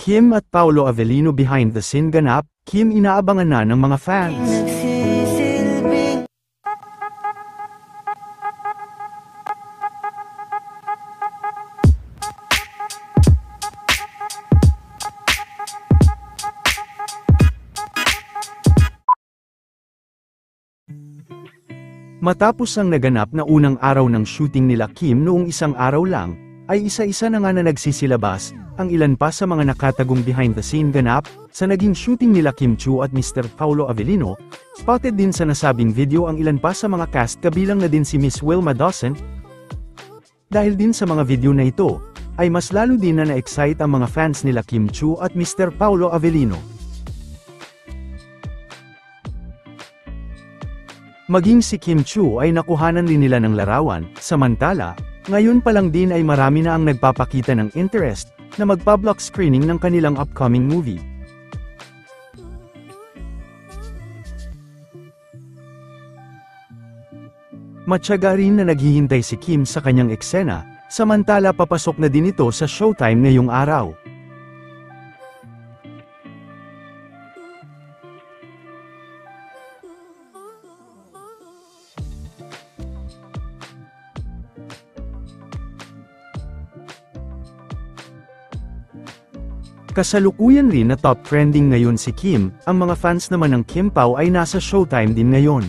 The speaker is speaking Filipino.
Kim at Paolo Avellino behind the scene ganap, Kim inaabangan na ng mga fans. Matapos ang naganap na unang araw ng shooting nila Kim noong isang araw lang, ay isa-isa na nga na nagsisilabas, ang ilan pa sa mga nakatagong behind the scene ganap, sa naging shooting nila Kim Chiu at Mr. Paolo Avellino. Spotted din sa nasabing video ang ilan pa sa mga cast kabilang na din si Miss Wilma Dawson. Dahil din sa mga video na ito, ay mas lalo din na na-excite ang mga fans nila Kim Chiu at Mr. Paolo Avellino. Maging si Kim Chiu ay nakuhanan din nila ng larawan, samantala, ngayon pa lang din ay marami na ang nagpapakita ng interest, na magpa-block screening ng kanilang upcoming movie. Matyaga rin na naghihintay si Kim sa kanyang eksena, samantala papasok na din ito sa showtime ngayong araw. Kasalukuyan rin na top trending ngayon si Kim, ang mga fans naman ng Kim Pao ay nasa showtime din ngayon.